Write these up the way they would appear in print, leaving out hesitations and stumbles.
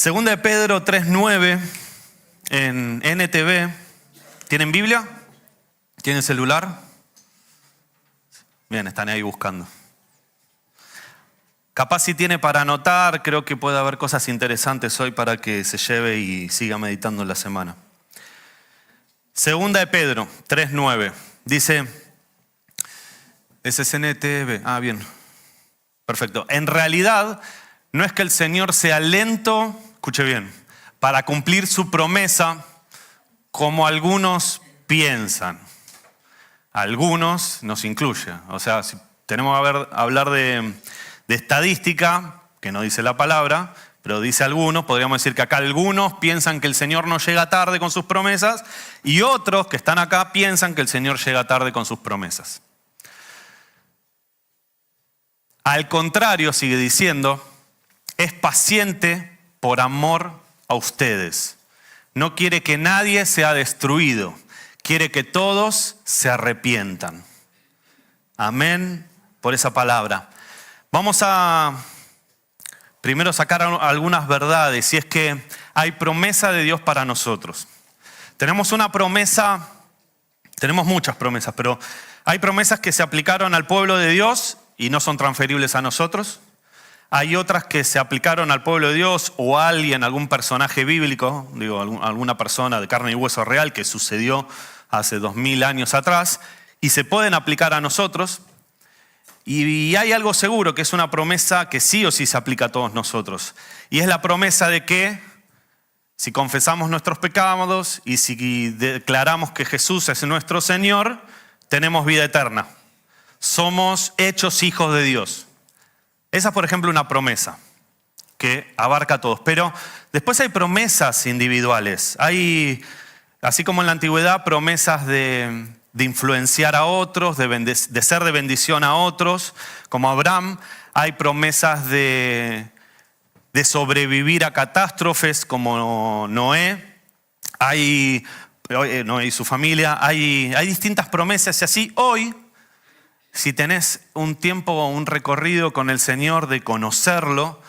Segunda de Pedro 3:9 en NTV. ¿Tienen Biblia? ¿Tienen celular? Bien, están ahí buscando. Capaz si tiene para anotar, creo que puede haber cosas interesantes hoy para que se lleve y siga meditando en la semana. Segunda de Pedro 3:9. Dice, ese es NTV. Bien. Perfecto. En realidad, no es que el Señor sea lento, escuche bien, para cumplir su promesa, como algunos piensan. Algunos nos incluye. O sea, si tenemos que hablar de estadística, que no dice la palabra, pero dice algunos, podríamos decir que acá algunos piensan que el Señor no llega tarde con sus promesas y otros que están acá piensan que el Señor llega tarde con sus promesas. Al contrario, sigue diciendo, es paciente por amor a ustedes. No quiere que nadie sea destruido, quiere que todos se arrepientan. Amén por esa palabra. Vamos a primero sacar algunas verdades, y es que hay promesa de Dios para nosotros. Tenemos una promesa, tenemos muchas promesas, pero hay promesas que se aplicaron al pueblo de Dios y no son transferibles a nosotros. Hay otras que se aplicaron al pueblo de Dios o a alguien, algún personaje bíblico, alguna persona de carne y hueso real que sucedió hace 2000 años atrás y se pueden aplicar a nosotros. Y hay algo seguro, que es una promesa que sí o sí se aplica a todos nosotros. Y es la promesa de que si confesamos nuestros pecados y si declaramos que Jesús es nuestro Señor, tenemos vida eterna. Somos hechos hijos de Dios. Esa es, por ejemplo, una promesa que abarca a todos. Pero después hay promesas individuales. Hay, así como en la antigüedad, promesas de influenciar a otros, de ser de bendición a otros, como Abraham. Hay promesas de sobrevivir a catástrofes, como Noé. Noé y su familia. Hay distintas promesas y así hoy, si tenés un tiempo, un recorrido con el Señor de conocerlo,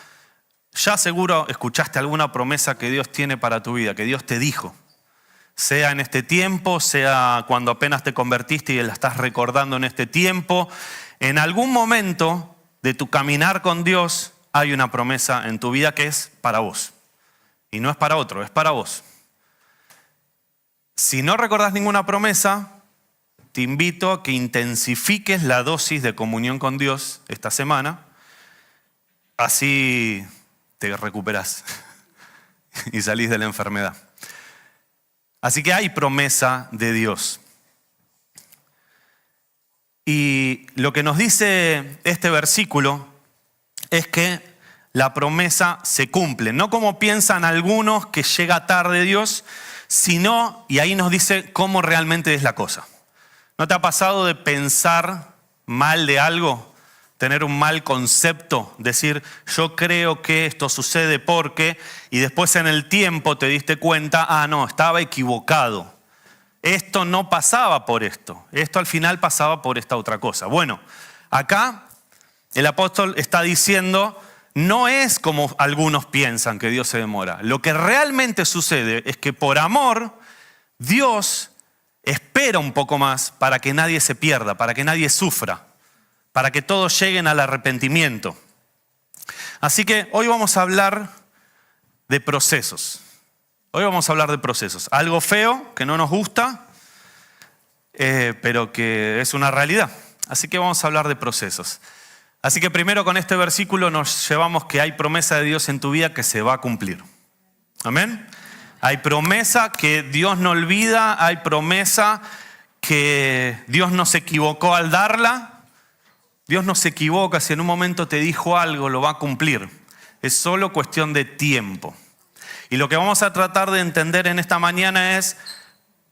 ya seguro escuchaste alguna promesa que Dios tiene para tu vida, que Dios te dijo. Sea en este tiempo, sea cuando apenas te convertiste y la estás recordando en este tiempo. En algún momento de tu caminar con Dios hay una promesa en tu vida que es para vos. Y no es para otro, es para vos. Si no recordás ninguna promesa, te invito a que intensifiques la dosis de comunión con Dios esta semana. Así te recuperás y salís de la enfermedad. Así que hay promesa de Dios. Y lo que nos dice este versículo es que la promesa se cumple. No como piensan algunos que llega tarde Dios, sino, y ahí nos dice cómo realmente es la cosa. ¿No te ha pasado de pensar mal de algo? Tener un mal concepto, decir yo creo que esto sucede porque, y después en el tiempo te diste cuenta, no, estaba equivocado. Esto no pasaba por esto, esto al final pasaba por esta otra cosa. Bueno, acá el apóstol está diciendo, no es como algunos piensan que Dios se demora. Lo que realmente sucede es que por amor, Dios espera un poco más para que nadie se pierda, para que nadie sufra, para que todos lleguen al arrepentimiento. Así que hoy vamos a hablar de procesos. Hoy vamos a hablar de procesos. Algo feo, que no nos gusta, pero que es una realidad. Así que vamos a hablar de procesos. Así que primero con este versículo nos llevamos que hay promesa de Dios en tu vida que se va a cumplir. Amén. Hay promesa que Dios no olvida, hay promesa que Dios no se equivocó al darla. Dios no se equivoca, si en un momento te dijo algo, lo va a cumplir. Es solo cuestión de tiempo. Y lo que vamos a tratar de entender en esta mañana es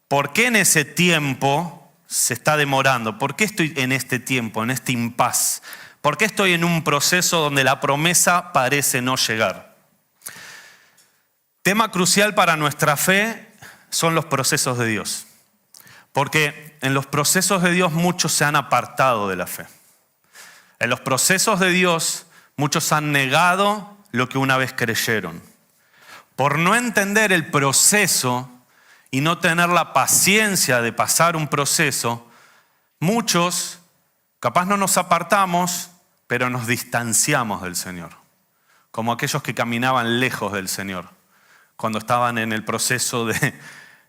por qué en ese tiempo se está demorando. ¿Por qué estoy en este tiempo, en este impas? ¿Por qué estoy en un proceso donde la promesa parece no llegar? Tema crucial para nuestra fe son los procesos de Dios. Porque en los procesos de Dios muchos se han apartado de la fe. En los procesos de Dios muchos han negado lo que una vez creyeron. por no entender el proceso y no tener la paciencia de pasar un proceso, muchos capaz no nos apartamos, pero nos distanciamos del Señor. Como aquellos que caminaban lejos del Señor, cuando estaban en el proceso de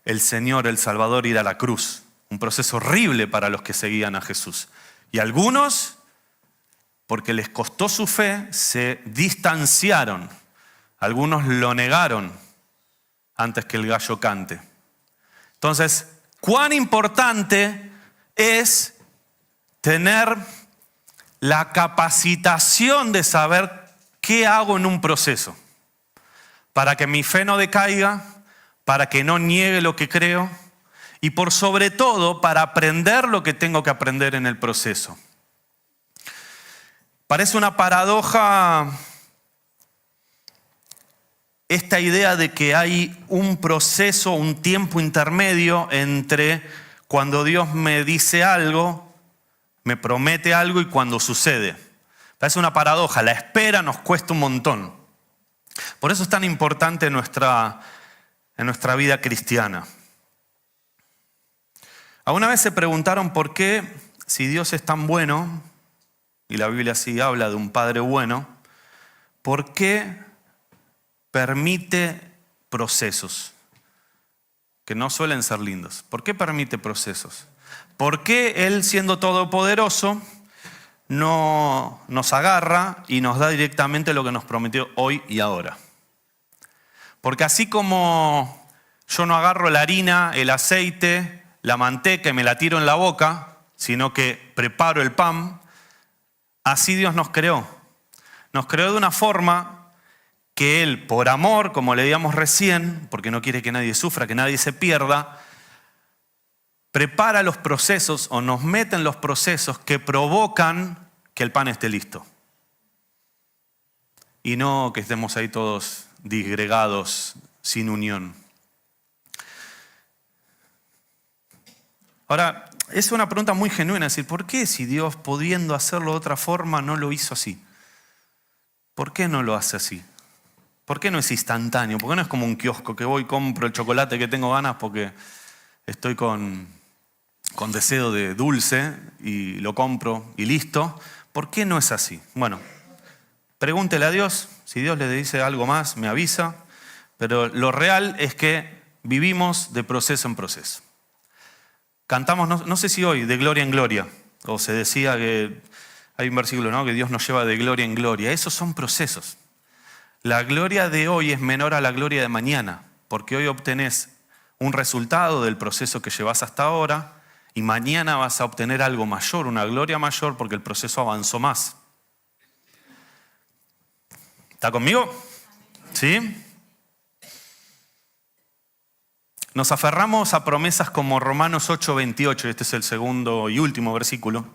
el Señor, el Salvador, ir a la cruz. Un proceso horrible para los que seguían a Jesús. Y algunos, porque les costó su fe, se distanciaron. Algunos lo negaron antes que el gallo cante. Entonces, cuán importante es tener la capacitación de saber qué hago en un proceso, para que mi fe no decaiga, para que no niegue lo que creo y por sobre todo para aprender lo que tengo que aprender en el proceso. Parece una paradoja esta idea de que hay un proceso, un tiempo intermedio entre cuando Dios me dice algo, me promete algo y cuando sucede. Parece una paradoja, la espera nos cuesta un montón. Por eso es tan importante en nuestra vida cristiana. ¿Alguna vez se preguntaron por qué, si Dios es tan bueno, y la Biblia sí habla de un Padre bueno, por qué permite procesos que no suelen ser lindos? ¿Por qué permite procesos? ¿Por qué Él, siendo todopoderoso, no nos agarra y nos da directamente lo que nos prometió hoy y ahora? Porque así como yo no agarro la harina, el aceite, la manteca y me la tiro en la boca, sino que preparo el pan, así Dios nos creó. Nos creó de una forma que Él, por amor, como le digamos recién, porque no quiere que nadie sufra, que nadie se pierda, prepara los procesos o nos mete en los procesos que provocan que el pan esté listo. Y no que estemos ahí todos disgregados, sin unión. Ahora, es una pregunta muy genuina, es decir, ¿por qué si Dios, pudiendo hacerlo de otra forma, no lo hizo así? ¿Por qué no lo hace así? ¿Por qué no es instantáneo? ¿Por qué no es como un kiosco que voy y compro el chocolate que tengo ganas porque estoy con deseo de dulce y lo compro y listo? ¿Por qué no es así? Bueno, pregúntele a Dios. Si Dios le dice algo más, me avisa. Pero lo real es que vivimos de proceso en proceso. Cantamos, no sé si hoy, de gloria en gloria. O se decía que hay un versículo, ¿no?, que Dios nos lleva de gloria en gloria. Esos son procesos. La gloria de hoy es menor a la gloria de mañana, porque hoy obtenés un resultado del proceso que llevas hasta ahora y mañana vas a obtener algo mayor, una gloria mayor, porque el proceso avanzó más. ¿Está conmigo? ¿Sí? Nos aferramos a promesas como Romanos 8:28, este es el segundo y último versículo,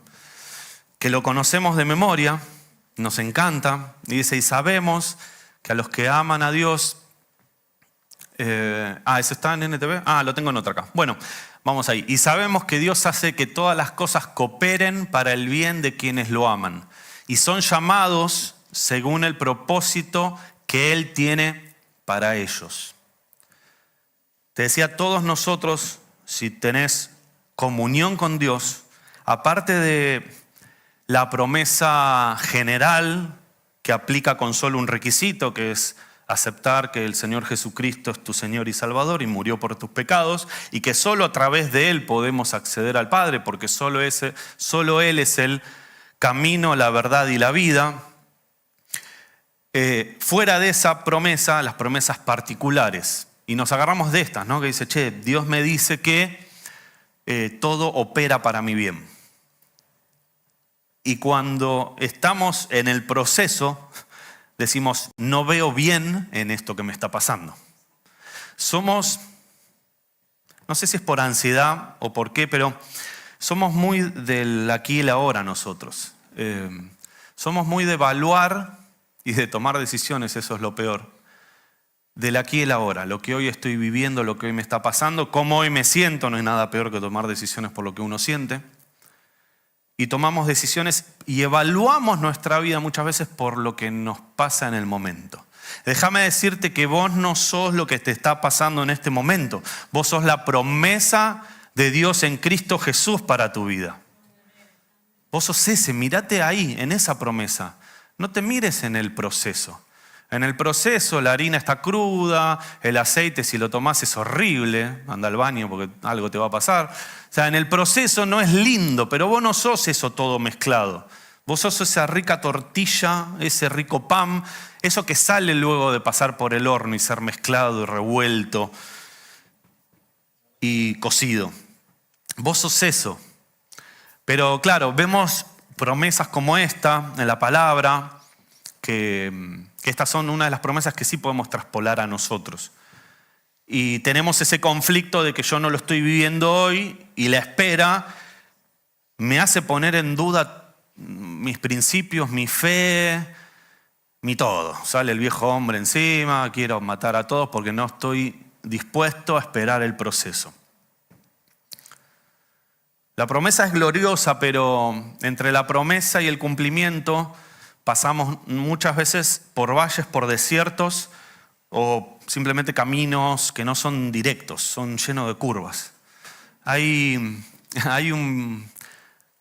que lo conocemos de memoria, nos encanta, y dice, y sabemos que a los que aman a Dios, ¿eso está en NTV? Lo tengo en otra acá. Bueno, vamos ahí. Y sabemos que Dios hace que todas las cosas cooperen para el bien de quienes lo aman, y son llamados según el propósito que Él tiene para ellos. Te decía, todos nosotros, si tenés comunión con Dios, aparte de la promesa general que aplica con solo un requisito, que es aceptar que el Señor Jesucristo es tu Señor y Salvador y murió por tus pecados, y que solo a través de Él podemos acceder al Padre, porque solo Él es el camino, la verdad y la vida. Fuera de esa promesa, las promesas particulares. Y nos agarramos de estas, ¿no? Que dice, Dios me dice que todo opera para mi bien. Y cuando estamos en el proceso, decimos, no veo bien en esto que me está pasando. Somos, no sé si es por ansiedad o por qué, pero somos muy del aquí y el ahora nosotros. Somos muy de evaluar y de tomar decisiones, eso es lo peor. Del aquí y el ahora, lo que hoy estoy viviendo, lo que hoy me está pasando, cómo hoy me siento, no hay nada peor que tomar decisiones por lo que uno siente. Y tomamos decisiones y evaluamos nuestra vida muchas veces por lo que nos pasa en el momento. Déjame decirte que vos no sos lo que te está pasando en este momento. Vos sos la promesa de Dios en Cristo Jesús para tu vida. Vos sos ese, mírate ahí, en esa promesa. No te mires en el proceso. En el proceso la harina está cruda, el aceite si lo tomás es horrible, anda al baño porque algo te va a pasar. O sea, en el proceso no es lindo, pero vos no sos eso todo mezclado. Vos sos esa rica tortilla, ese rico pan, eso que sale luego de pasar por el horno y ser mezclado y revuelto y cocido. Vos sos eso. Pero claro, vemos promesas como esta en la palabra, que estas son una de las promesas que sí podemos traspolar a nosotros. Y tenemos ese conflicto de que yo no lo estoy viviendo hoy y la espera me hace poner en duda mis principios, mi fe, mi todo. Sale el viejo hombre encima, quiero matar a todos porque no estoy dispuesto a esperar el proceso. La promesa es gloriosa, pero entre la promesa y el cumplimiento pasamos muchas veces por valles, por desiertos o simplemente caminos que no son directos, son llenos de curvas. Hay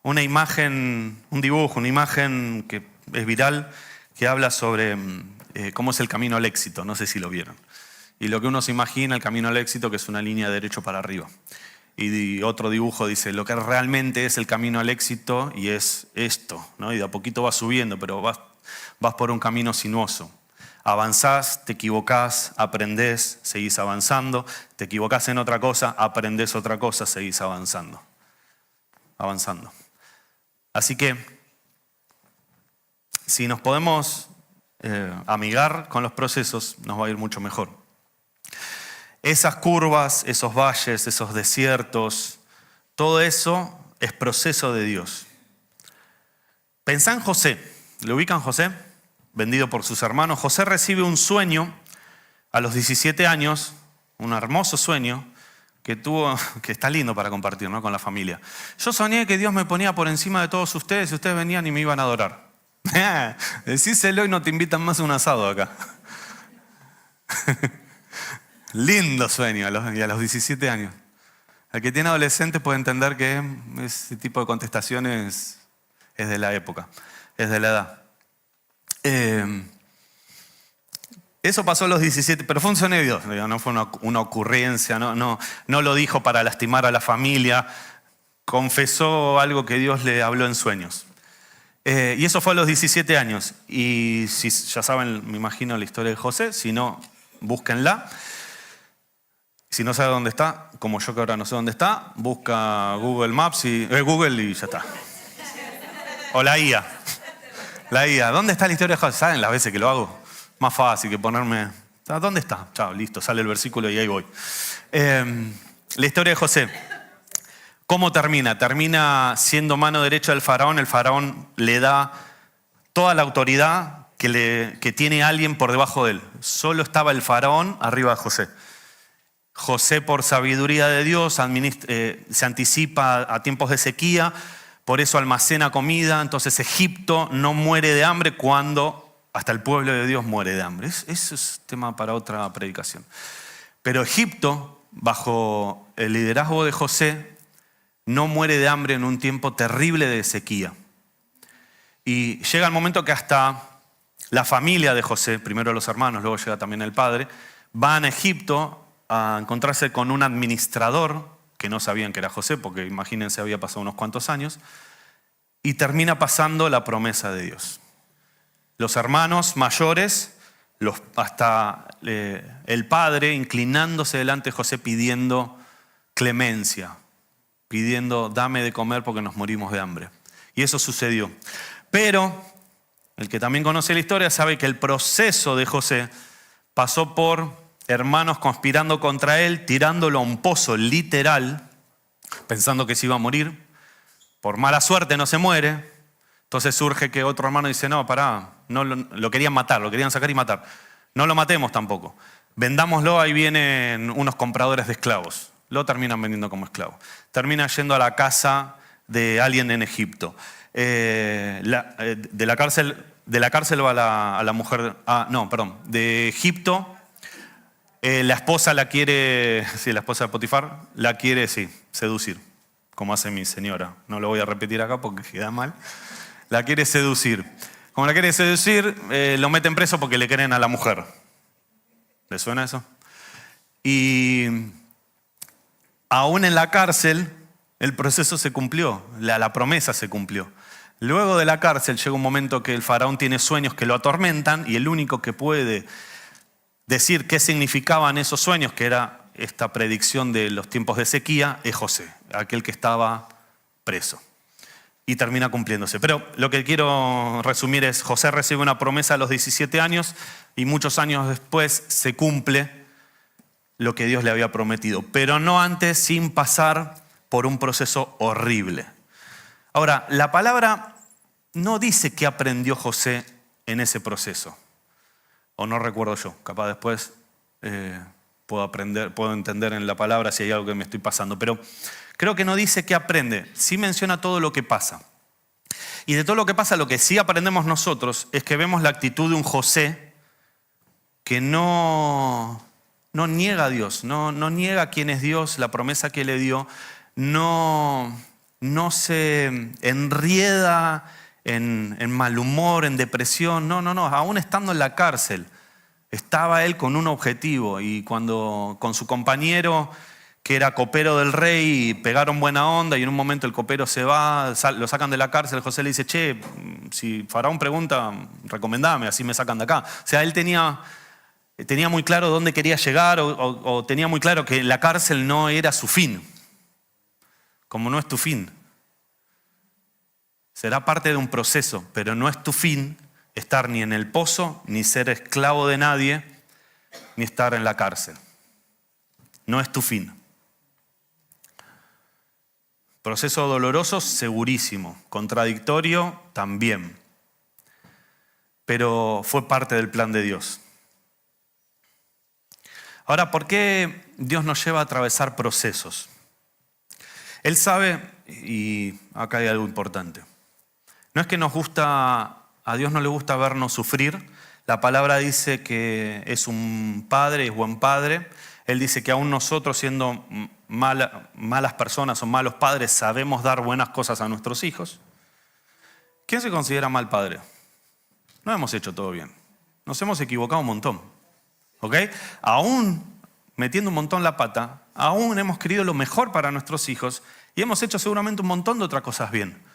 una imagen, un dibujo, una imagen que es viral que habla sobre cómo es el camino al éxito, no sé si lo vieron. Y lo que uno se imagina, el camino al éxito, que es una línea derecho para arriba. Y otro dibujo dice, lo que realmente es el camino al éxito y es esto, ¿no? Y de a poquito vas subiendo, pero vas por un camino sinuoso. Avanzás, te equivocás, aprendés, seguís avanzando. Te equivocás en otra cosa, aprendés otra cosa, seguís avanzando. Así que, si nos podemos amigar con los procesos, nos va a ir mucho mejor. Esas curvas, esos valles, esos desiertos, todo eso es proceso de Dios. Pensá en José. ¿Le ubican José? Vendido por sus hermanos. José recibe un sueño a los 17 años, un hermoso sueño que tuvo, que está lindo para compartir, ¿no? Con la familia. Yo soñé que Dios me ponía por encima de todos ustedes y ustedes venían y me iban a adorar. Decíselo y no te invitan más a un asado acá. Lindo sueño y a los 17 años. El que tiene adolescentes puede entender que ese tipo de contestaciones es de la época, es de la edad. Eso pasó a los 17, pero fue un sueño de Dios, no fue una ocurrencia, no lo dijo para lastimar a la familia, confesó algo que Dios le habló en sueños. Y eso fue a los 17 años. Y si ya saben, me imagino la historia de José, si no, búsquenla. Si no sabe dónde está, como yo que ahora no sé dónde está, busca Google Maps Google y ya está. O la IA. La IA. ¿Dónde está la historia de José? ¿Saben las veces que lo hago? Más fácil que ponerme... ¿Dónde está? Chao, listo, sale el versículo y ahí voy. La historia de José. ¿Cómo termina? Termina siendo mano derecha del faraón. El faraón le da toda la autoridad que tiene alguien por debajo de él. Solo estaba el faraón arriba de José. José, por sabiduría de Dios, se anticipa a tiempos de sequía, por eso almacena comida. Entonces Egipto no muere de hambre cuando hasta el pueblo de Dios muere de hambre. Eso es tema para otra predicación. Pero Egipto, bajo el liderazgo de José, no muere de hambre en un tiempo terrible de sequía. Y llega el momento que hasta la familia de José, primero los hermanos, luego llega también el padre, van a Egipto a encontrarse con un administrador que no sabían que era José, porque imagínense, había pasado unos cuantos años, y termina pasando la promesa de Dios. Los hermanos mayores, hasta el padre inclinándose delante de José pidiendo clemencia, pidiendo dame de comer porque nos morimos de hambre. Y eso sucedió. Pero el que también conoce la historia sabe que el proceso de José pasó por hermanos conspirando contra él, tirándolo a un pozo literal, pensando que se iba a morir. Por mala suerte no se muere. Entonces surge que otro hermano dice, no, pará, no, lo querían matar, lo querían sacar y matar. No lo matemos tampoco. Vendámoslo, ahí vienen unos compradores de esclavos. Lo terminan vendiendo como esclavo. Termina yendo a la casa de alguien en Egipto. De la cárcel de la cárcel va a la mujer, de Egipto. La esposa la quiere, sí, la esposa de Potifar, la quiere, sí, seducir, como hace mi señora. No lo voy a repetir acá porque queda mal. La quiere seducir. Como la quiere seducir, lo meten preso porque le quieren a la mujer. ¿Le suena eso? Y aún en la cárcel, el proceso se cumplió, la promesa se cumplió. Luego de la cárcel llega un momento que el faraón tiene sueños que lo atormentan y el único que puede decir qué significaban esos sueños, que era esta predicción de los tiempos de sequía, es José, aquel que estaba preso. Y termina cumpliéndose. Pero lo que quiero resumir es, José recibe una promesa a los 17 años y muchos años después se cumple lo que Dios le había prometido. Pero no antes, sin pasar por un proceso horrible. Ahora, la palabra no dice qué aprendió José en ese proceso. O no recuerdo yo, capaz después puedo entender en la palabra si hay algo que me estoy pasando. Pero creo que no dice qué aprende, sí menciona todo lo que pasa. Y de todo lo que pasa, lo que sí aprendemos nosotros es que vemos la actitud de un José que no niega a Dios, no niega quién es Dios, la promesa que le dio, no se enrieda en mal humor, en depresión, no, aún estando en la cárcel, estaba él con un objetivo y cuando con su compañero, que era copero del rey, pegaron buena onda y en un momento el copero se va, lo sacan de la cárcel, José le dice, che, si Faraón pregunta, recomendame, así me sacan de acá. O sea, él tenía muy claro dónde quería llegar o tenía muy claro que la cárcel no era su fin, como no es tu fin. Será parte de un proceso, pero no es tu fin estar ni en el pozo, ni ser esclavo de nadie, ni estar en la cárcel. No es tu fin. Proceso doloroso, segurísimo. Contradictorio, también. Pero fue parte del plan de Dios. Ahora, ¿por qué Dios nos lleva a atravesar procesos? Él sabe, y acá hay algo importante. No es que a Dios no le gusta vernos sufrir. La palabra dice que es un padre, es buen padre. Él dice que aún nosotros, siendo malas personas o malos padres, sabemos dar buenas cosas a nuestros hijos. ¿Quién se considera mal padre? No hemos hecho todo bien. Nos hemos equivocado un montón. ¿Ok? Aún metiendo un montón la pata, aún hemos querido lo mejor para nuestros hijos y hemos hecho seguramente un montón de otras cosas bien.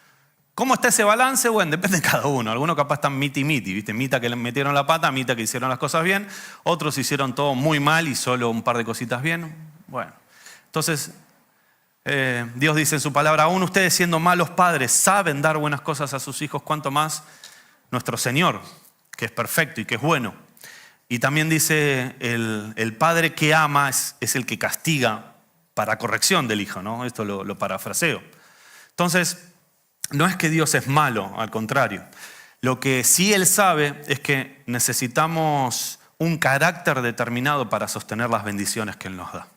¿Cómo está ese balance? Bueno, depende de cada uno. Algunos capaz están miti-miti, ¿viste? Mitad que le metieron la pata, mitad que hicieron las cosas bien. Otros hicieron todo muy mal y solo un par de cositas bien. Bueno, entonces Dios dice en su palabra, aún ustedes siendo malos padres saben dar buenas cosas a sus hijos, cuanto más nuestro Señor, que es perfecto y que es bueno. Y también dice, el padre que ama es el que castiga para corrección del hijo, ¿no? Esto lo parafraseo. Entonces, no es que Dios es malo, al contrario. Lo que sí Él sabe es que necesitamos un carácter determinado para sostener las bendiciones que Él nos da.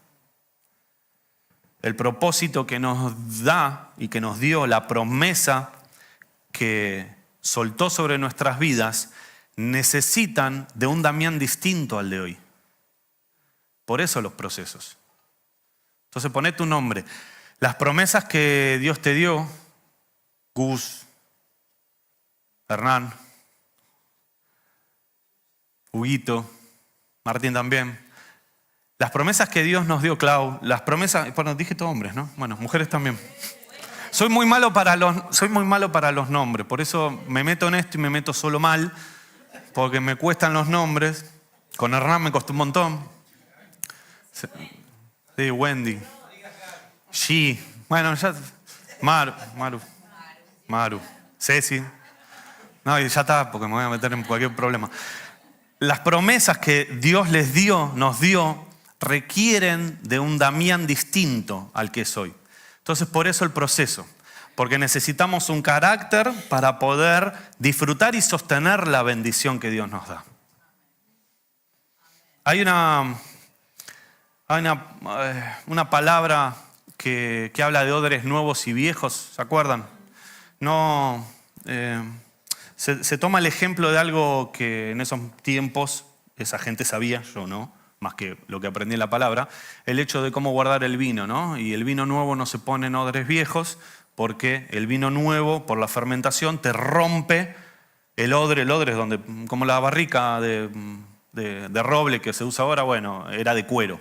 El propósito que nos da y que nos dio, la promesa que soltó sobre nuestras vidas, necesitan de un Damián distinto al de hoy. Por eso los procesos. Entonces poné tu nombre. Las promesas que Dios te dio, Gus, Hernán, Huguito, Martín también. Las promesas que Dios nos dio, Clau, las promesas, bueno, dije todo hombres, ¿no? Bueno, mujeres también. Soy muy malo para los nombres, por eso me meto en esto y me meto solo mal, porque me cuestan los nombres. Con Hernán me costó un montón. Sí, Wendy. G. Bueno, ya. Maru. Ceci. No, y ya está, porque me voy a meter en cualquier problema. Las promesas que Dios nos dio, requieren de un Damián distinto al que soy. Entonces, por eso el proceso. Porque necesitamos un carácter para poder disfrutar y sostener la bendición que Dios nos da. Hay una palabra que habla de odres nuevos y viejos, ¿se acuerdan? No, Se toma el ejemplo de algo que en esos tiempos esa gente sabía, yo no, más que lo que aprendí en la palabra, el hecho de cómo guardar el vino, ¿no? Y el vino nuevo no se pone en odres viejos porque el vino nuevo, por la fermentación, te rompe el odre es donde, como la barrica de roble que se usa ahora, bueno, era de cuero.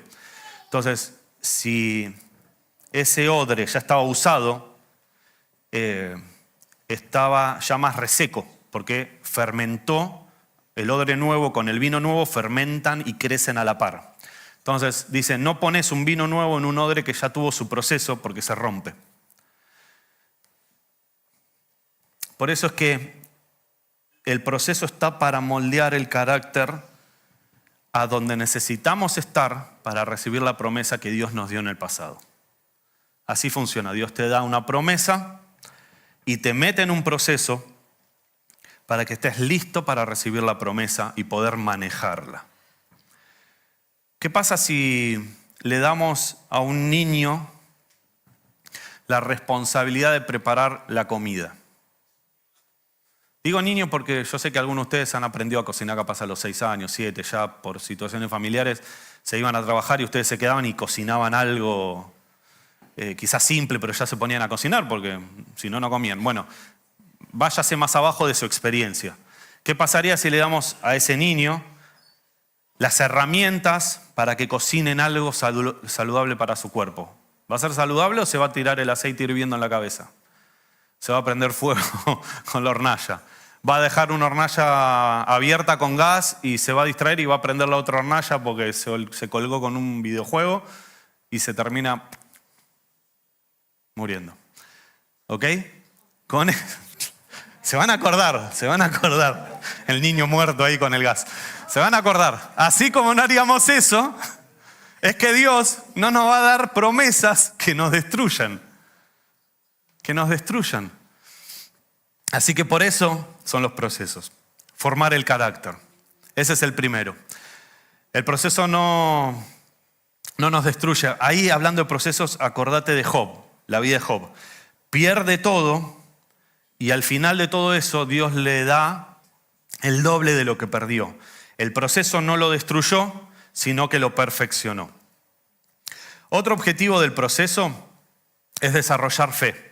Entonces, si ese odre ya estaba usado, estaba ya más reseco, porque fermentó. El odre nuevo con el vino nuevo fermentan y crecen a la par. Entonces, dice, no pones un vino nuevo en un odre que ya tuvo su proceso porque se rompe. Por eso es que el proceso está para moldear el carácter a donde necesitamos estar para recibir la promesa que Dios nos dio en el pasado. Así funciona. Dios te da una promesa y te mete en un proceso para que estés listo para recibir la promesa y poder manejarla. ¿Qué pasa si le damos a un niño la responsabilidad de preparar la comida? Digo niño porque yo sé que algunos de ustedes han aprendido a cocinar capaz a los 6 años, 7, ya por situaciones familiares se iban a trabajar y ustedes se quedaban y cocinaban algo quizás simple, pero ya se ponían a cocinar porque si no, no comían. Bueno, váyase más abajo de su experiencia. ¿Qué pasaría si le damos a ese niño las herramientas para que cocinen algo saludable para su cuerpo? ¿Va a ser saludable o se va a tirar el aceite hirviendo en la cabeza? Se va a prender fuego con la hornalla. Va a dejar una hornalla abierta con gas y se va a distraer y va a prender la otra hornalla porque se colgó con un videojuego y se termina muriendo. ¿Ok? Se van a acordar. El niño muerto ahí con el gas. Se van a acordar. Así como no haríamos eso, es que Dios no nos va a dar promesas que nos destruyan. Así que por eso son los procesos. Formar el carácter. Ese es el primero. El proceso no nos destruye. Ahí, hablando de procesos, acordate de Job, la vida de Job. Pierde todo y al final de todo eso Dios le da el doble de lo que perdió. El proceso no lo destruyó, sino que lo perfeccionó. Otro objetivo del proceso es desarrollar fe.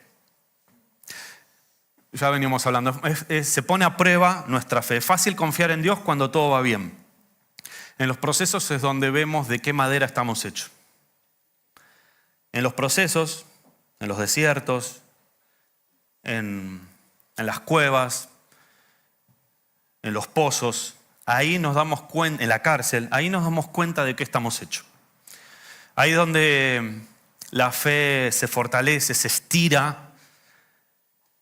Ya veníamos hablando, se pone a prueba nuestra fe. Es fácil confiar en Dios cuando todo va bien. En los procesos es donde vemos de qué madera estamos hechos. En los procesos, en los desiertos, en las cuevas, en los pozos, ahí nos damos cuenta, en la cárcel, ahí nos damos cuenta de qué estamos hechos. Ahí es donde la fe se fortalece, se estira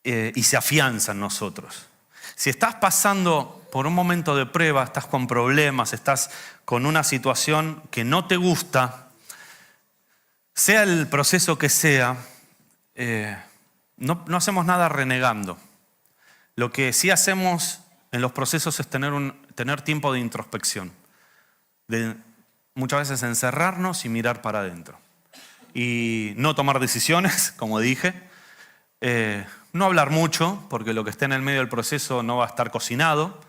y se afianza en nosotros. Si estás pasando por un momento de prueba, estás con problemas, estás con una situación que no te gusta, sea el proceso que sea, no hacemos nada renegando. Lo que sí hacemos en los procesos es tener tiempo de introspección, de muchas veces encerrarnos y mirar para adentro. Y no tomar decisiones, como dije, no hablar mucho, porque lo que esté en el medio del proceso no va a estar cocinado,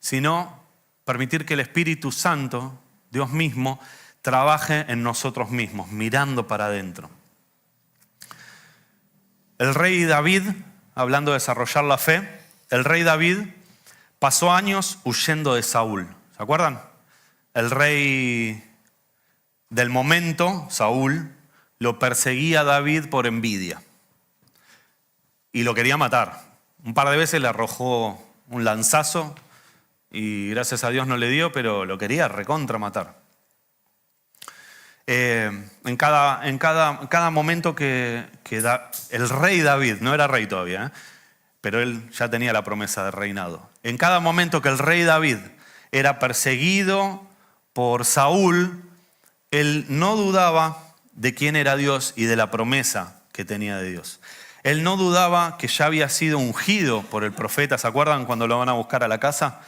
sino permitir que el Espíritu Santo, Dios mismo, trabaje en nosotros mismos, mirando para adentro. El rey David, hablando de desarrollar la fe, el rey David pasó años huyendo de Saúl. ¿Se acuerdan? El rey del momento, Saúl, lo perseguía a David por envidia. Y lo quería matar. Un par de veces le arrojó un lanzazo y gracias a Dios no le dio, pero lo quería recontra matar. En cada momento el rey David, no era rey todavía, pero él ya tenía la promesa de reinado. En cada momento que el rey David era perseguido por Saúl, él no dudaba de quién era Dios y de la promesa que tenía de Dios. Él no dudaba que ya había sido ungido por el profeta. ¿Se acuerdan cuando lo van a buscar a la casa?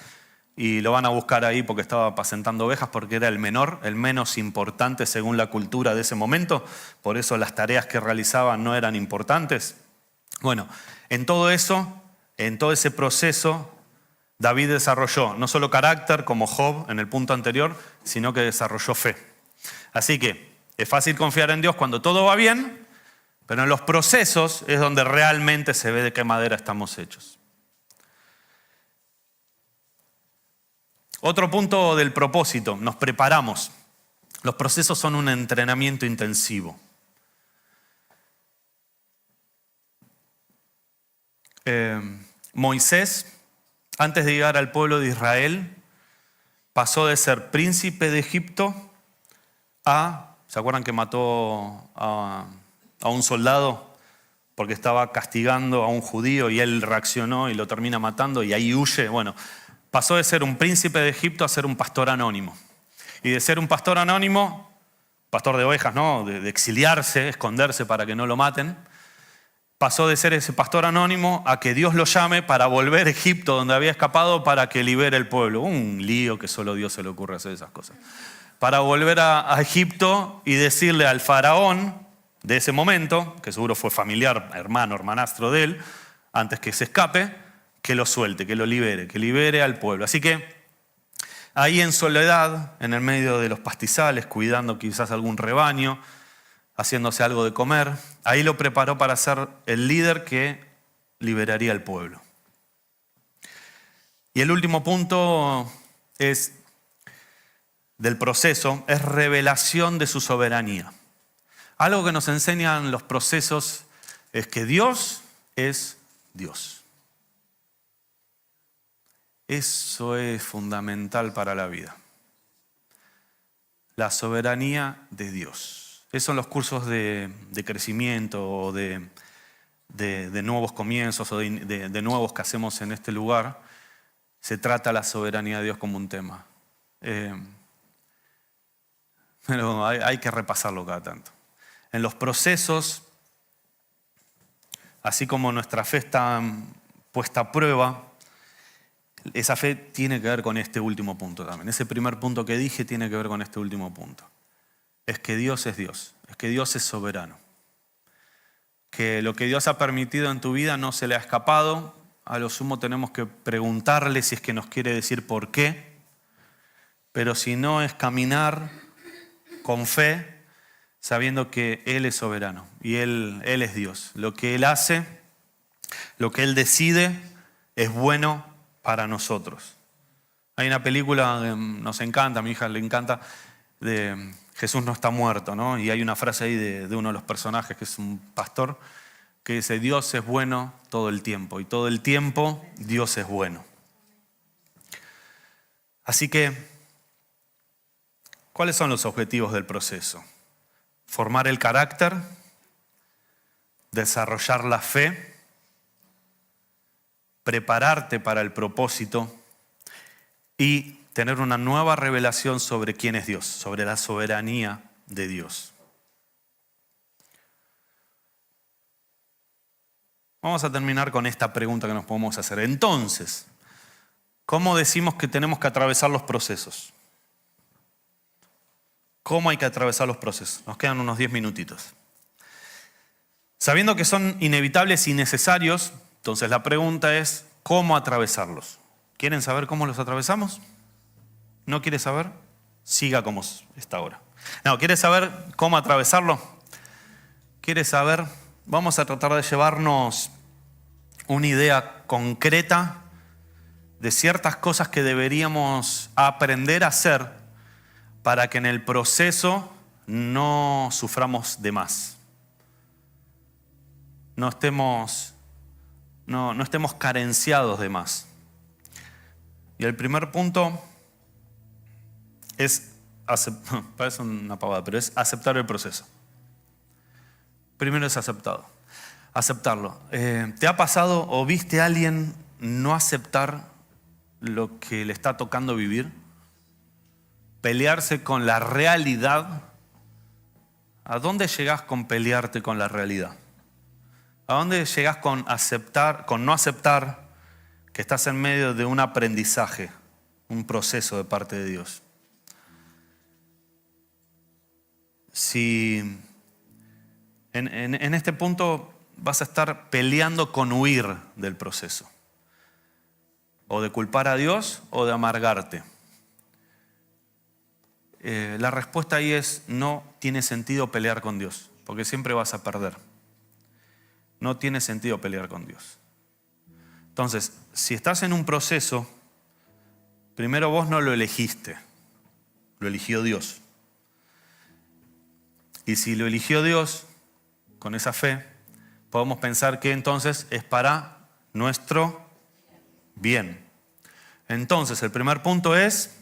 Y lo van a buscar ahí porque estaba apacentando ovejas, porque era el menor, el menos importante según la cultura de ese momento. Por eso las tareas que realizaban no eran importantes. Bueno, en todo eso, en todo ese proceso, David desarrolló no solo carácter como Job en el punto anterior, sino que desarrolló fe. Así que es fácil confiar en Dios cuando todo va bien, pero en los procesos es donde realmente se ve de qué madera estamos hechos. Otro punto del propósito, nos preparamos. Los procesos son un entrenamiento intensivo. Moisés, antes de llegar al pueblo de Israel, pasó de ser príncipe de Egipto a, ¿se acuerdan que mató a un soldado porque estaba castigando a un judío y él reaccionó y lo termina matando y ahí huye? Bueno, pasó de ser un príncipe de Egipto a ser un pastor anónimo. Y de ser un pastor anónimo, pastor de ovejas, ¿no? De exiliarse, esconderse para que no lo maten, pasó de ser ese pastor anónimo a que Dios lo llame para volver a Egipto, donde había escapado, para que libere el pueblo. Un lío que solo a Dios se le ocurre hacer esas cosas. Para volver a Egipto y decirle al faraón de ese momento, que seguro fue familiar, hermano, hermanastro de él, antes que se escape, que lo suelte, que lo libere, que libere al pueblo. Así que ahí en soledad, en el medio de los pastizales, cuidando quizás algún rebaño, haciéndose algo de comer, ahí lo preparó para ser el líder que liberaría al pueblo. Y el último punto del proceso es revelación de su soberanía. Algo que nos enseñan los procesos es que Dios es Dios. Eso es fundamental para la vida. La soberanía de Dios. Esos son los cursos de crecimiento o de nuevos comienzos o de nuevos que hacemos en este lugar. Se trata la soberanía de Dios como un tema. Pero hay que repasarlo cada tanto. En los procesos, así como nuestra fe está puesta a prueba, esa fe tiene que ver con este último punto también. Ese primer punto que dije tiene que ver con este último punto. Es que Dios es Dios, es que Dios es soberano. Que lo que Dios ha permitido en tu vida no se le ha escapado. A lo sumo tenemos que preguntarle si es que nos quiere decir por qué. Pero si no, es caminar con fe, sabiendo que Él es soberano y Él es Dios. Lo que Él hace, lo que Él decide, es bueno para nosotros. Hay una película que nos encanta, a mi hija le encanta, de Jesús no está muerto, ¿no? Y hay una frase ahí de uno de los personajes, que es un pastor, que dice: Dios es bueno todo el tiempo, y todo el tiempo Dios es bueno. Así que, ¿cuáles son los objetivos del proceso? Formar el carácter, desarrollar la fe, prepararte para el propósito y tener una nueva revelación sobre quién es Dios, sobre la soberanía de Dios. Vamos a terminar con esta pregunta que nos podemos hacer. Entonces, ¿cómo decimos que tenemos que atravesar los procesos? ¿Cómo hay que atravesar los procesos? Nos quedan unos 10 minutitos. Sabiendo que son inevitables y necesarios, entonces la pregunta es, ¿cómo atravesarlos? ¿Quieren saber cómo los atravesamos? ¿No quiere saber? Siga como está ahora. No, ¿quiere saber cómo atravesarlo? ¿Quiere saber? Vamos a tratar de llevarnos una idea concreta de ciertas cosas que deberíamos aprender a hacer para que en el proceso no suframos de más. No estemos carenciados de más. Y el primer punto es, parece una pavada, pero es aceptar el proceso. Primero es aceptarlo. ¿Te ha pasado o viste a alguien no aceptar lo que le está tocando vivir? Pelearse con la realidad. ¿A dónde llegás con pelearte con la realidad? ¿A dónde llegás con no aceptar que estás en medio de un aprendizaje, un proceso de parte de Dios? Si en este punto vas a estar peleando con huir del proceso. ¿O de culpar a Dios o de amargarte? La respuesta ahí es: no tiene sentido pelear con Dios, porque siempre vas a perder. No tiene sentido pelear con Dios. Entonces, si estás en un proceso, primero vos no lo elegiste, lo eligió Dios. Y si lo eligió Dios, con esa fe, podemos pensar que entonces es para nuestro bien. Entonces, el primer punto es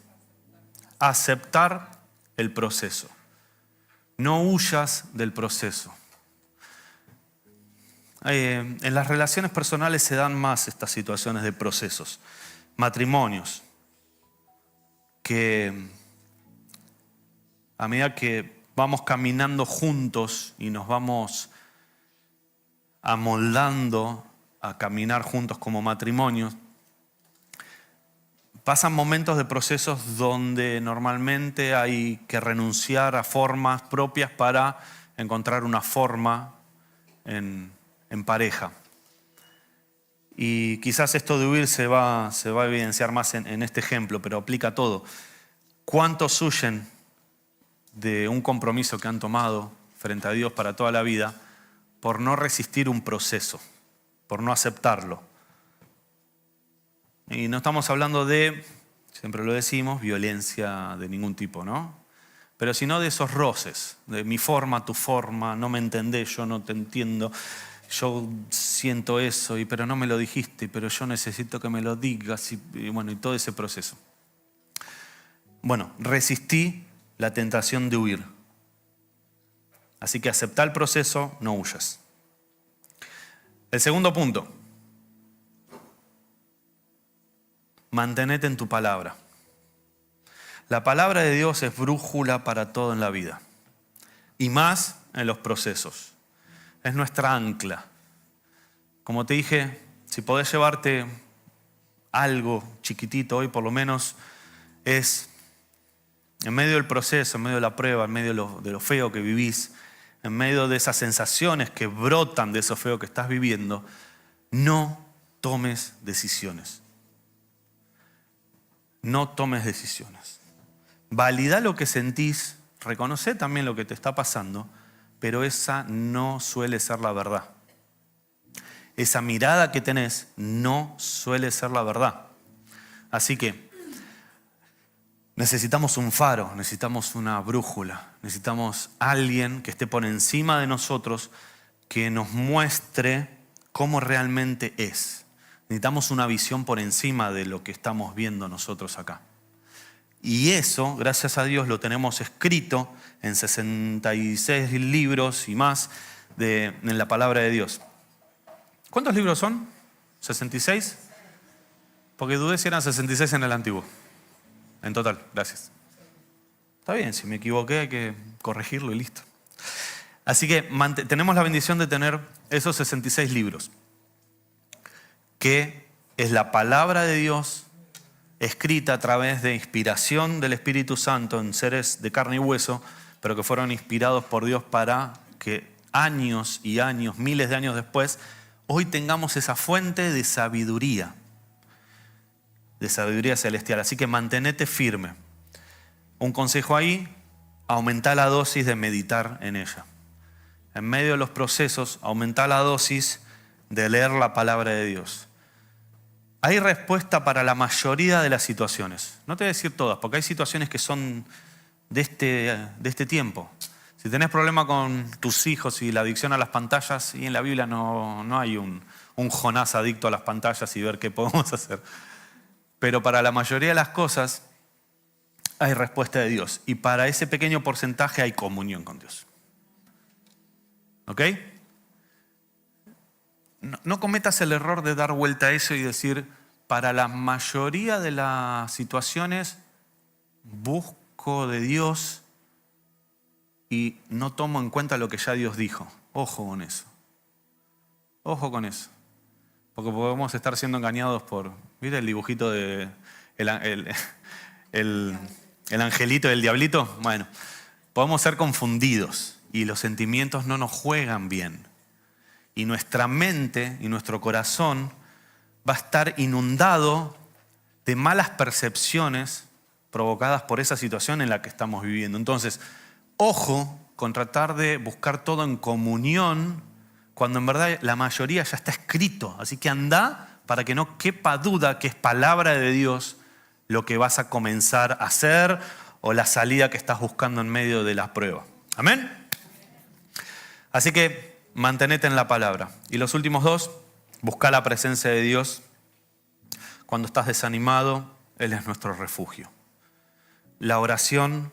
aceptar el proceso. No huyas del proceso. En las relaciones personales se dan más estas situaciones de procesos. Matrimonios que a medida que vamos caminando juntos y nos vamos amoldando a caminar juntos como matrimonios, pasan momentos de procesos donde normalmente hay que renunciar a formas propias para encontrar una forma en pareja. Y quizás esto de huir se va a evidenciar más en este ejemplo, pero aplica a todo. ¿Cuántos huyen de un compromiso que han tomado frente a Dios para toda la vida por no resistir un proceso, por no aceptarlo? Y no estamos hablando de, siempre lo decimos, violencia de ningún tipo, ¿no? Pero sino de esos roces, de mi forma, tu forma, no me entendés, yo no te entiendo, yo siento eso, pero no me lo dijiste, pero yo necesito que me lo digas, y bueno, y todo ese proceso. Bueno, resistí la tentación de huir. Así que aceptá el proceso, no huyas. El segundo punto: mantenete en tu palabra. La palabra de Dios es brújula para todo en la vida, y más en los procesos. Es nuestra ancla. Como te dije, si podés llevarte algo chiquitito hoy, por lo menos, es en medio del proceso, en medio de la prueba, en medio de lo feo que vivís, en medio de esas sensaciones que brotan de eso feo que estás viviendo, no tomes decisiones. No tomes decisiones. Valida lo que sentís, reconoce también lo que te está pasando, pero esa no suele ser la verdad. Esa mirada que tenés no suele ser la verdad. Así que necesitamos un faro, necesitamos una brújula, necesitamos alguien que esté por encima de nosotros, que nos muestre cómo realmente es. Necesitamos una visión por encima de lo que estamos viendo nosotros acá. Y eso, gracias a Dios, lo tenemos escrito en 66 libros y más en la palabra de Dios. ¿Cuántos libros son? ¿66? Porque dudé si eran 66 en el antiguo. En total, gracias. Está bien, si me equivoqué hay que corregirlo y listo. Así que tenemos la bendición de tener esos 66 libros, que es la palabra de Dios escrita a través de inspiración del Espíritu Santo en seres de carne y hueso, pero que fueron inspirados por Dios para que años y años, miles de años después, hoy tengamos esa fuente de sabiduría celestial. Así que mantenete firme. Un consejo ahí: aumenta la dosis de meditar en ella. En medio de los procesos, aumenta la dosis de leer la palabra de Dios. Hay respuesta para la mayoría de las situaciones. No te voy a decir todas, porque hay situaciones que son de este tiempo. Si tenés problema con tus hijos y la adicción a las pantallas, y en la Biblia no hay un Jonás adicto a las pantallas y ver qué podemos hacer. Pero para la mayoría de las cosas hay respuesta de Dios. Y para ese pequeño porcentaje hay comunión con Dios. ¿Ok? No cometas el error de dar vuelta a eso y decir: para la mayoría de las situaciones busco de Dios y no tomo en cuenta lo que ya Dios dijo. Ojo con eso. Ojo con eso. Porque podemos estar siendo engañados por... ¿Viste el dibujito de el angelito y el diablito? Bueno, podemos ser confundidos y los sentimientos no nos juegan bien. Y nuestra mente y nuestro corazón va a estar inundado de malas percepciones provocadas por esa situación en la que estamos viviendo. Entonces, ojo con tratar de buscar todo en comunión, cuando en verdad la mayoría ya está escrito. Así que anda para que no quepa duda que es palabra de Dios lo que vas a comenzar a hacer o la salida que estás buscando en medio de la prueba. ¿Amén? Así que mantenete en la palabra. Y los últimos dos, busca la presencia de Dios. Cuando estás desanimado, Él es nuestro refugio. La oración,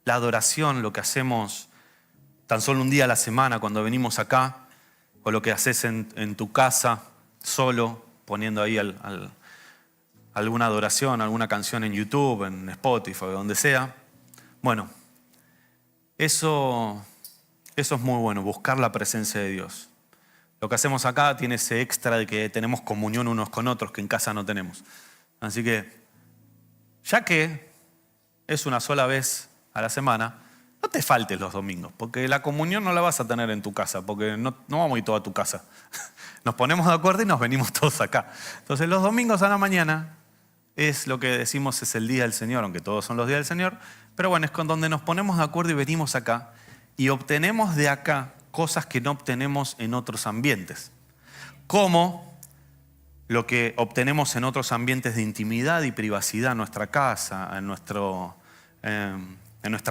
la adoración, lo que hacemos tan solo un día a la semana cuando venimos acá, o lo que haces en tu casa, solo, poniendo ahí alguna adoración, alguna canción en YouTube, en Spotify, donde sea. Bueno, eso es muy bueno, buscar la presencia de Dios. Lo que hacemos acá tiene ese extra de que tenemos comunión unos con otros que en casa no tenemos. Así que, ya que es una sola vez a la semana, no te faltes los domingos, porque la comunión no la vas a tener en tu casa, porque no vamos a ir todos a tu casa. Nos ponemos de acuerdo y nos venimos todos acá. Entonces los domingos a la mañana es lo que decimos es el día del Señor, aunque todos son los días del Señor, pero bueno, es con donde nos ponemos de acuerdo y venimos acá y obtenemos de acá cosas que no obtenemos en otros ambientes, como lo que obtenemos en otros ambientes de intimidad y privacidad, en nuestra casa, en nuestra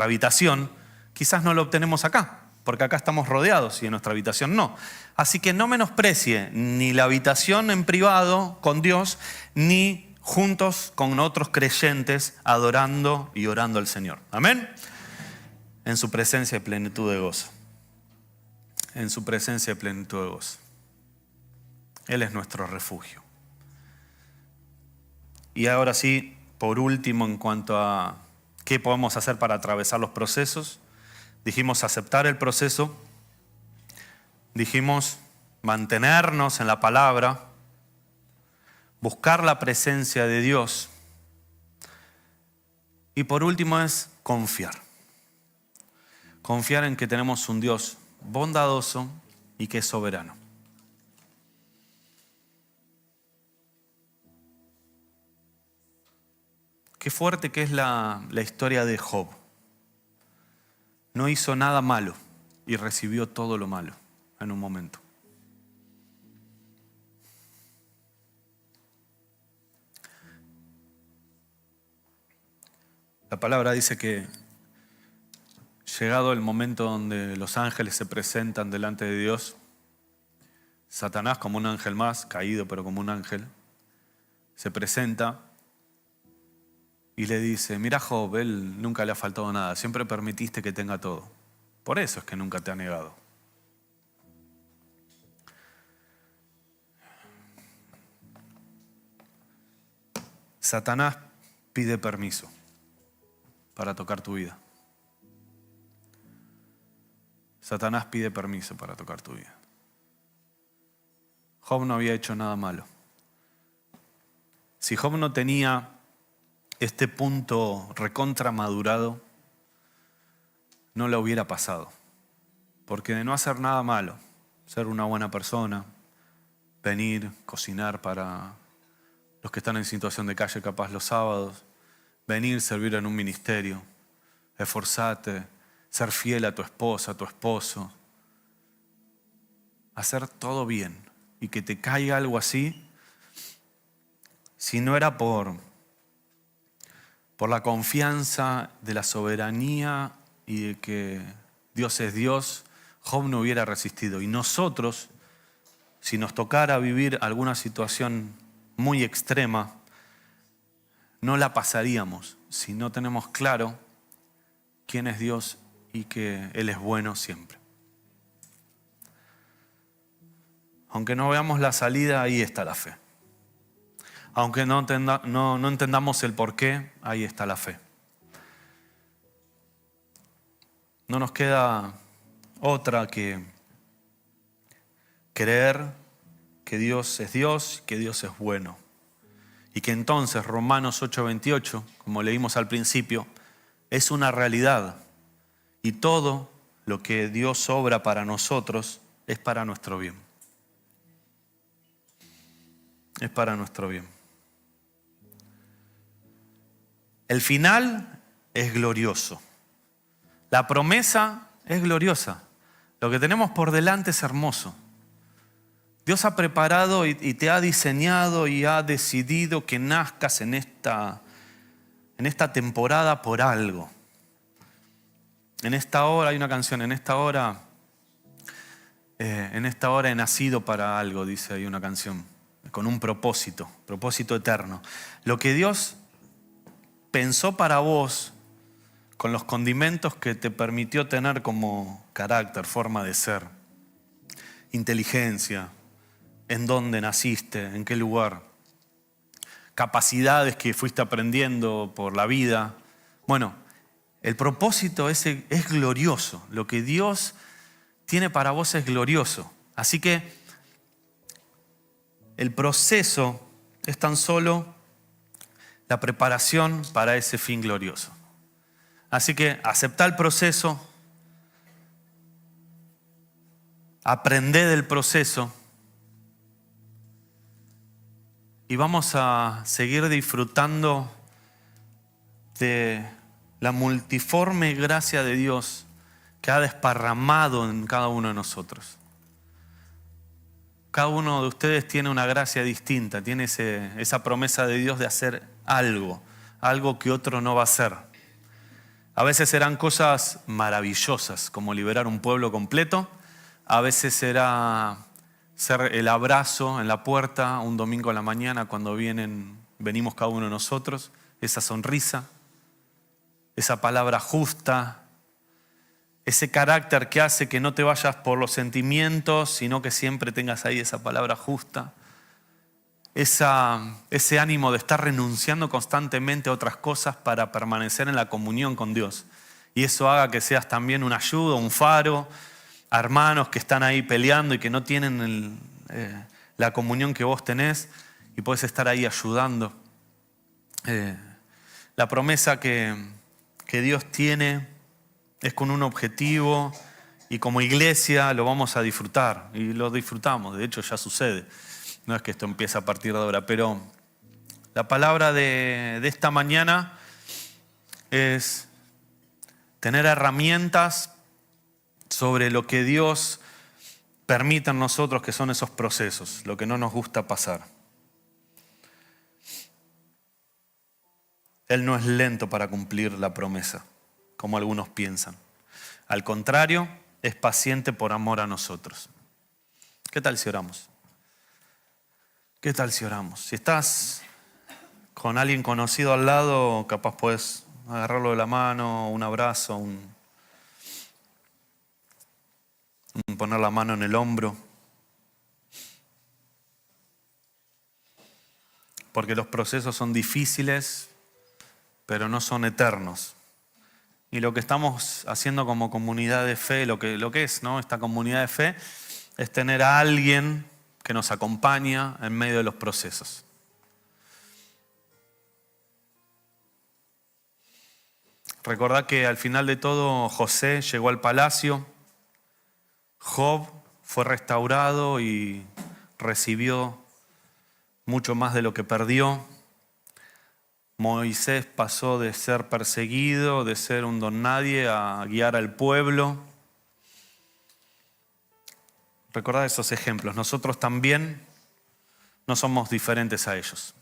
habitación, quizás no lo obtenemos acá, porque acá estamos rodeados y en nuestra habitación no. Así que no menosprecie ni la habitación en privado con Dios, ni juntos con otros creyentes adorando y orando al Señor. Amén. En su presencia y plenitud de gozo. En su presencia y plenitud de gozo. Él es nuestro refugio. Y ahora sí, por último, en cuanto a qué podemos hacer para atravesar los procesos, dijimos aceptar el proceso, dijimos mantenernos en la palabra, buscar la presencia de Dios y por último es confiar. Confiar en que tenemos un Dios bondadoso y que es soberano. Qué fuerte que es la historia de Job. No hizo nada malo y recibió todo lo malo en un momento. La palabra dice que llegado el momento donde los ángeles se presentan delante de Dios, Satanás, como un ángel más, caído pero como un ángel, se presenta y le dice: mira Job, él nunca le ha faltado nada, siempre permitiste que tenga todo. Por eso es que nunca te ha negado. Satanás pide permiso para tocar tu vida. Satanás pide permiso para tocar tu vida. Job no había hecho nada malo. Si Job no tenía este punto recontra madurado, no le hubiera pasado. Porque de no hacer nada malo, ser una buena persona, venir, cocinar para los que están en situación de calle capaz los sábados, venir, servir en un ministerio, esforzarte, ser fiel a tu esposa, a tu esposo, hacer todo bien y que te caiga algo así, si no era por la confianza de la soberanía y de que Dios es Dios, Job no hubiera resistido. Y nosotros, si nos tocara vivir alguna situación muy extrema, no la pasaríamos si no tenemos claro quién es Dios y que Él es bueno siempre. Aunque no veamos la salida, ahí está la fe. Aunque no entendamos el porqué, ahí está la fe. No nos queda otra que creer que Dios es Dios, que Dios es bueno. Y que entonces Romanos 8:28, como leímos al principio, es una realidad. Y todo lo que Dios obra para nosotros es para nuestro bien. Es para nuestro bien. El final es glorioso. La promesa es gloriosa. Lo que tenemos por delante es hermoso. Dios ha preparado y te ha diseñado y ha decidido que nazcas en esta temporada por algo. En esta hora, hay una canción, en esta hora he nacido para algo, dice ahí una canción, con un propósito eterno. Lo que Dios pensó para vos, con los condimentos que te permitió tener como carácter, forma de ser, inteligencia, en dónde naciste, en qué lugar, capacidades que fuiste aprendiendo por la vida. Bueno, el propósito ese es glorioso. Lo que Dios tiene para vos es glorioso. Así que el proceso es tan solo la preparación para ese fin glorioso. Así que aceptá el proceso, aprendé del proceso y vamos a seguir disfrutando de la multiforme gracia de Dios que ha desparramado en cada uno de nosotros. Cada uno de ustedes tiene una gracia distinta, tiene esa promesa de Dios de hacer algo que otro no va a hacer. A veces serán cosas maravillosas, como liberar un pueblo completo. A veces será ser el abrazo en la puerta un domingo a la mañana cuando venimos cada uno de nosotros. Esa sonrisa, esa palabra justa, ese carácter que hace que no te vayas por los sentimientos, sino que siempre tengas ahí esa palabra justa. Ese ánimo de estar renunciando constantemente a otras cosas para permanecer en la comunión con Dios. Y eso haga que seas también una ayuda, un faro, a hermanos que están ahí peleando y que no tienen la comunión que vos tenés y podés estar ahí ayudando. La promesa que Dios tiene es con un objetivo y como iglesia lo vamos a disfrutar y lo disfrutamos, de hecho ya sucede. No es que esto empiece a partir de ahora, pero la palabra de esta mañana es tener herramientas sobre lo que Dios permite en nosotros, que son esos procesos, lo que no nos gusta pasar. Él no es lento para cumplir la promesa, como algunos piensan. Al contrario, es paciente por amor a nosotros. ¿Qué tal si oramos? ¿Qué tal si oramos? Si estás con alguien conocido al lado, capaz puedes agarrarlo de la mano, un abrazo, poner la mano en el hombro. Porque los procesos son difíciles, pero no son eternos. Y lo que estamos haciendo como comunidad de fe, lo que es, ¿no? Esta comunidad de fe, es tener a alguien que nos acompaña en medio de los procesos. Recordad que al final de todo José llegó al palacio, Job fue restaurado y recibió mucho más de lo que perdió. Moisés pasó de ser perseguido, de ser un don nadie, a guiar al pueblo. Recordad esos ejemplos. Nosotros también no somos diferentes a ellos.